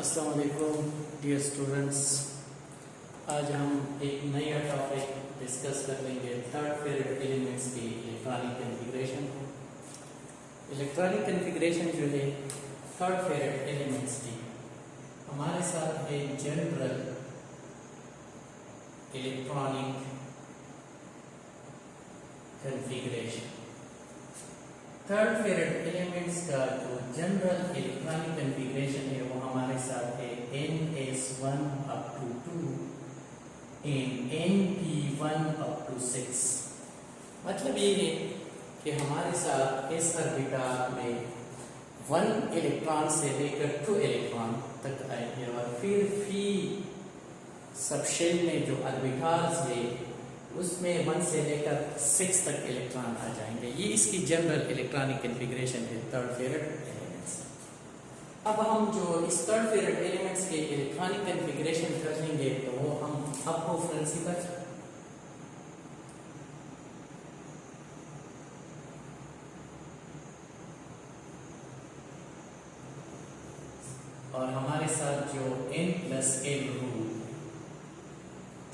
अस्सलाम वालेकुम dear students. आज हम एक नया टॉपिक डिस्कस कर लेंगे थर्ड पीरियड एलिमेंट्स की इलेक्ट्रॉनिक कॉन्फ़िगरेशन। इलेक्ट्रॉनिक कॉन्फ़िगरेशन जो है थर्ड पीरियड एलिमेंट्स की, हमारे साथ है general electronic configuration. Third period elements का जो जनरल इलेक्ट्रॉनिक कॉन्फ़िगरेशन है वो हमारे साथ है NS1 up to 2 and NP1 up to 6। मतलब ये है कि हमारे साथ इस ऑर्बिटल में 1 इलेक्ट्रॉन से लेकर 2 इलेक्ट्रॉन तक आएंगे और फिर फी सबशेल में जो ऑर्बिटल्स है उसमें 1 से लेकर 6 तक इलेक्ट्रॉन आ जाएंगे। ये इसकी जनरल इलेक्ट्रॉनिक कॉन्फ़िगरेशन है थर्ड पीरियड एलिमेंट्स। अब हम जो इस थर्ड पीरियड एलिमेंट्स के इलेक्ट्रॉनिक कॉन्फ़िगरेशन कर लेंगे तो वो हम आपको प्रिंसिपल और हमारे साथ जो N+L रूल,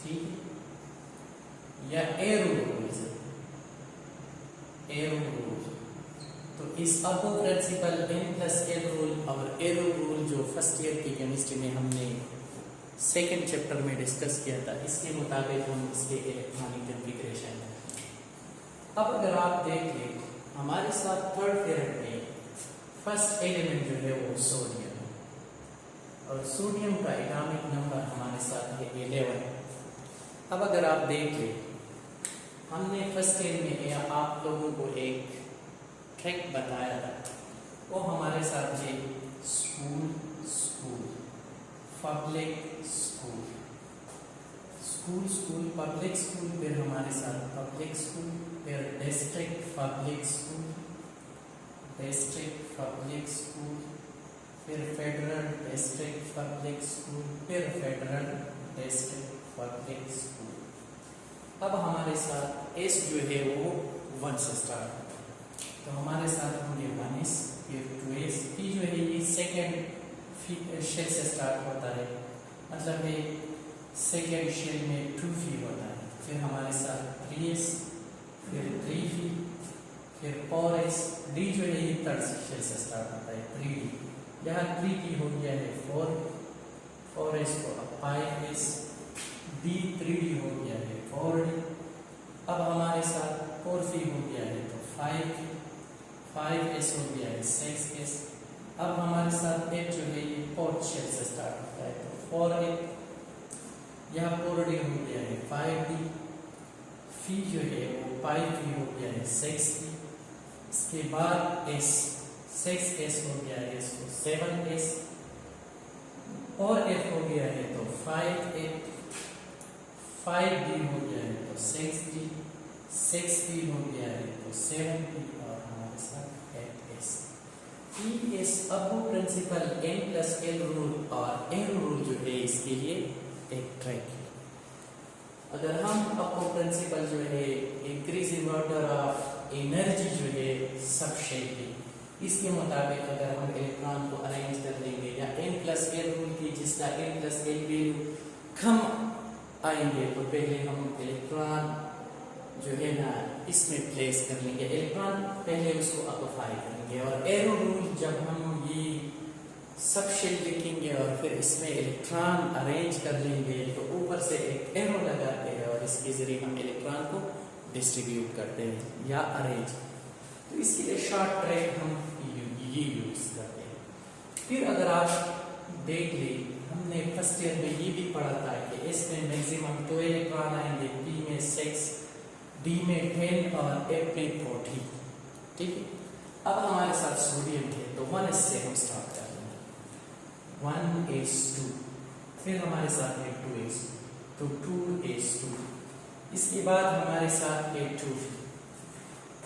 ठीक है, या एरो रूल, तो इस अबो प्रिंसिपल N+L रूल और एरो रूल जो फर्स्ट ईयर की केमिस्ट्री में हमने सेकेंड चैप्टर में डिस्कस किया था, इसके मुताबिक हम इसके इलेक्ट्रॉनिक कॉन्फ़िगरेशन है। अब अगर आप देख लें हमारे साथ थर्ड पीरियड में फर्स्ट एलिमेंट जो है वो सोडियम है और सोडियम का एटॉमिक नंबर हमारे साथ है 11। अब अगर आप देख लें हमने फर्स्ट ईयर में आप लोगों को एक ट्रिक बताया था, वो हमारे साथ है school public school public school, फिर हमारे साथ पब्लिक स्कूल, फिर डिस्ट्रिक्ट पब्लिक स्कूल, फिर फेडरल डिस्ट्रिक्ट पब्लिक स्कूल, फिर फेडरल डिस्ट्रिक्ट पब्लिक स्कूल। अब हमारे साथ एस जो है वो 1 से स्टार्ट होता है, तो हमारे साथ होंगे 1s, फिर 2s, पी जो है ये सेकेंड शेल से स्टार्ट होता है, मतलब है सेकेंड शेल में 2 फी होता है, फिर हमारे साथ 3s, फिर 3 फी, फिर 4s, डी जो है ये थर्ड शेल से स्टार्ट होता है 3d, यहाँ 3 की हो गया है 4s को 5s, डी 3d हो गया है 4d। अब हमारे साथ 4 फी हो गया है तो 5s हो गया है 6s। अब हमारे साथ एच जो है ये फोर्थ शेल से स्टार्ट होता है तो 4a, यहाँ 4d हो गया है 5d, फी जो है वो 5 हो गया है 6d, इसके बाद s 6s हो गया है इसको 7s, और f हो गया है तो 5a, 5d हो गया है तो 6d, 6d हो गया है तो 7d, और हमारे साथ 8s। इस अबो प्रिंसिपल N+L रूल और एरो रूल जो है इसके लिए एक ट्रिक है। अगर हम अबो प्रिंसिपल जो है इंक्रीजिंग ऑर्डर ऑफ एनर्जी जो है सब शेल की, इसके मुताबिक अगर हम इलेक्ट्रॉन को अरेंज कर लेंगे या N+L रूल की जिसका N+L वैल्यू कम आएंगे तो पहले हम इलेक्ट्रॉन जो है ना इसमें प्लेस कर लेंगे, इलेक्ट्रॉन पहले उसको ऑक्युपाई करेंगे, और एरो रूल जब हम ये सब शेल लिखेंगे और फिर इसमें इलेक्ट्रॉन अरेंज कर लेंगे तो यूज़र से एक एरो लगाते हैं और इसके जरिए हम इलेक्ट्रॉन को डिस्ट्रीब्यूट करते हैं या अरेंज। तो इसके लिए शॉर्ट ट्रैक हम ये यूज करते हैं। फिर अगर आप देख लें, हमने फर्स्ट ईयर में ये भी पढ़ा था कि इसमें मैक्सिमम 2 इलेक्ट्रॉन आएंगे, पी में 6, डी में 10 और एफ में 40। ठीक है, अब हमारे साथ सोडियम है तो 1s से हम स्टार्ट कर लेंगे, 1s2, फिर हमारे साथ है 2s, तो 2s2, इसके बाद हमारे साथ है 2,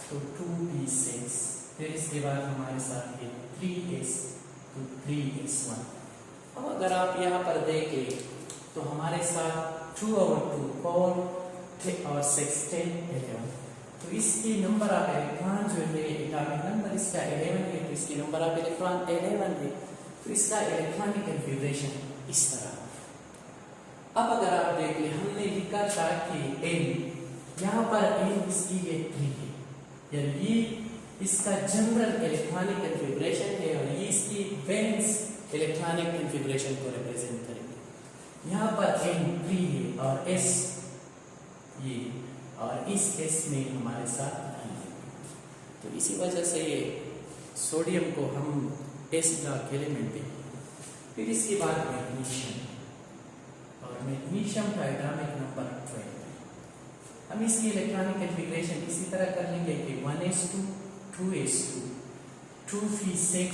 तो 2p6, फिर इसके बाद हमारे साथ है 3s, तो 3s1। अब अगर आप यहाँ पर देखें तो हमारे साथ 2 और 2 4 और 6 10 11, तो इसकी नंबर ऑफ इलेक्ट्रॉन जो है एटॉमिक नंबर इसका 11 है, तो इसकी नंबर ऑफ इलेक्ट्रॉन 11 है। तो इसका इलेक्ट्रॉनिक कन्फिग्रेशन इस तरह। अब अगर आप देख ले, हमने लिखा था कि n, यहाँ पर n इसकी ये 3 है, यानी ये इसका जनरल इलेक्ट्रॉनिक कन्फिग्रेशन है और ये इसकी वैलेंस इलेक्ट्रॉनिक कन्फिग्रेशन को रिप्रेजेंट करेंगे। यहाँ पर n 3 है और s ये, और इस s में हमारे साथ n है। तो इसी वजह से ये सोडियम को हम s ब्लॉक एलिमेंट देंगे। फिर इसके बाद मैग्नीशियम, और मैग्नीशियम का एटॉमिक नंबर 12 है। हम इसकी इलेक्ट्रॉनिक कन्फिग्रेशन इसी तरह कर लेंगे कि 1s2 2s2 2p6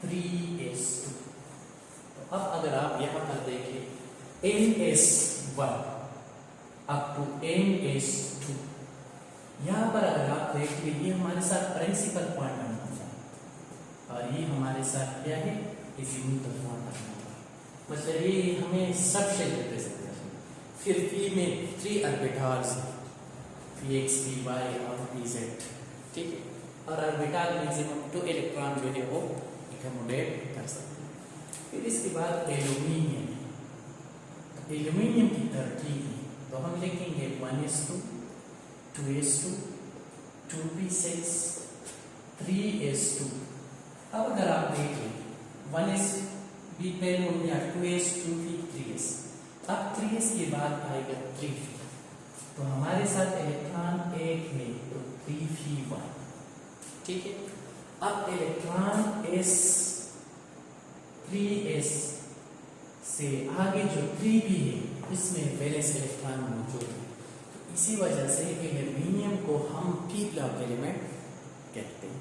3s2। तो अब अगर आप यहाँ पर देखें ns1 अप टू ns2, यहाँ पर अगर आप देख लीजिए ये हमारे साथ प्रिंसिपल क्वांटम नंबर, और ये हमारे साथ क्या है, इज़िमुथल क्वांटम नंबर, मतलब ये हमें सबशेल रिप्रेजेंट करना। फिर p में 3 ऑर्बिटल्स, px py और pz, ठीक है, और ऑर्बिटल मैक्सिमम 2 इलेक्ट्रॉन जो है वो एकोमोडेट कर सकते हैं। फिर इसके बाद एल्यूमिनियम, एल्यूमिनियम की तरतीब है, तो हम लिखेंगे 1s2 2s2 2p6 3s2। अब अगर आप देखें 1s भी पहले हो गया, 2s 2p 3s, अब 3s के बाद आएगा 3p, तो हमारे साथ इलेक्ट्रॉन एक है तो 3p1, ठीक है। अब इलेक्ट्रॉन s 3s से आगे जो 3p है इसमें वैलेंस इलेक्ट्रॉन मौजूद है, तो इसी वजह से एल्यूमिनियम को हम p ब्लॉक एलिमेंट कहते हैं।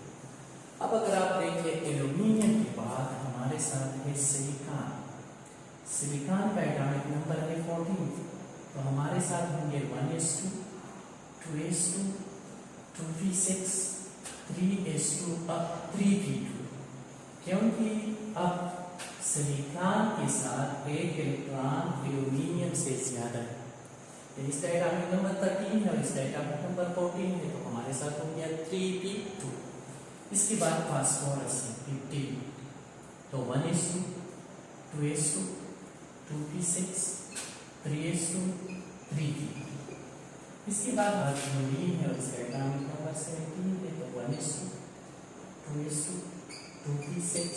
अब अगर आप देखें एल्यूमिनियम के बाद हमारे साथ है सिलिकॉन, सिलिकॉन का एटॉमिक नंबर है 14, तो हमारे साथ होंगे 1s2 2s2 2p6 3s2 अब 3p2, क्योंकि अब सिलिकॉन के साथ एक इलेक्ट्रॉन एल्यूमिनियम से ज्यादा है, इसका एटॉमिक नंबर 13 है और इसका एटॉमिक नंबर 14 है, तो हमारे साथ हो गया 3p2। इसके बाद फास्फोरस है 15, तो 1s2 2s2 2p6 3s2 3p। इसके बाद हाइड्रोजन है और इसका एटॉमिक नंबर 17 है, तो 1s2 2s2 2p6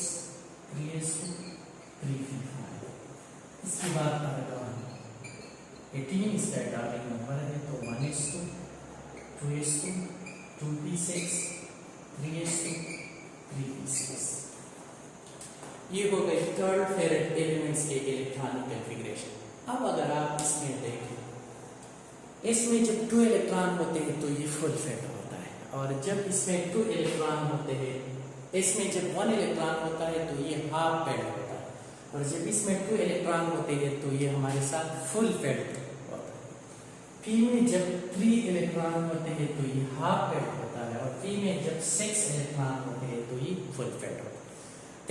3s2 3p5। इसके बाद आर्गन 18, इसका एटॉमिक नंबर है, तो 1s2 2s2 2p6 3s2 3p6। ये हो गए थर्ड फेरेट एलिमेंट्स के इलेक्ट्रॉनिक कन्फिग्रेशन। अब अगर आप इसमें देखें, इसमें जब 2 इलेक्ट्रॉन होते हैं तो ये फुल फेट होता है, और जब इसमें 2 इलेक्ट्रॉन होते हैं, इसमें जब 1 इलेक्ट्रॉन होता है तो ये हाफ फेट होता है, और जब इसमें 2 इलेक्ट्रॉन होते हैं तो ये हमारे साथ फुल फेट होता है। p में जब 3 इलेक्ट्रॉन होते हैं तो ये हाफ फेट होता है, और p में जब 6 इलेक्ट्रॉन होते हैं तो ये फुल फेट होता है।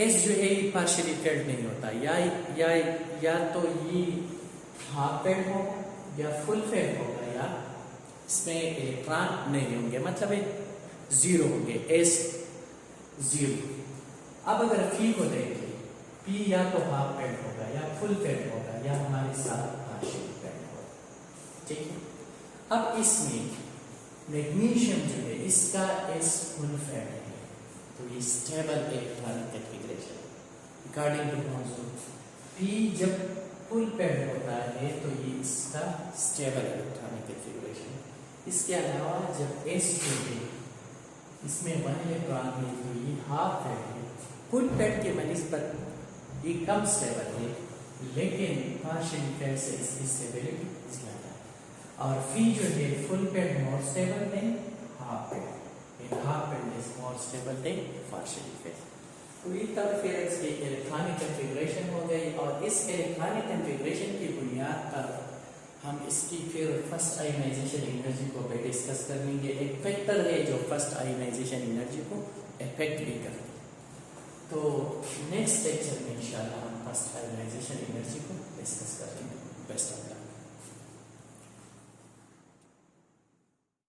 s जो है ये पार्शियली फेट नहीं होता, या तो ये हाफ फेट होगा या फुल फेट होगा, या इसमें इलेक्ट्रॉन नहीं होंगे, मतलब 0 होंगे, s 0। अब अगर p को देखें, p या तो हाफ फेट होगा या फुल फेट होगा या हमारे साथ पार्शियल फेट होगा, ठीक है। अब इसमें मैग्नीशियम जो है इसका s फुल फेट है, तो ये stable electronic configuration according to मॉन्सून। p जब फुल फेट होता है तो ये इसका स्टेबल इलेक्ट्रॉनिक कन्फिग्रेशन। इसके अलावा जब s जो है इसमें 1 इलेक्ट्रॉन है तो ये हाफ फेट है, फुल फेट के बनिस्बत ये कम स्टेबल है, लेकिन पार्शियल फेट से इसकी स्टेबिलिटी ज्यादा है, और फी जो है full filled more stable than half filled, and half filled is more stable than partial filled. तो ये तब फिर इसकी इलेक्ट्रॉनिक कन्फिग्रेशन हो गई, और इस इलेक्ट्रॉनिक कन्फिग्रेशन की बुनियाद पर हम इसकी फिर फर्स्ट आयोनाइजेशन एनर्जी को भी डिस्कस कर लेंगे। एक फैक्टर है जो फर्स्ट आयोनाइजेशन एनर्जी को इफेक्ट भी करती है। तो नेक्स्ट लेक्चर में इंशाल्लाह हम फर्स्ट आयोनाइजेशन एनर्जी को डिस्कस करेंगे। Best of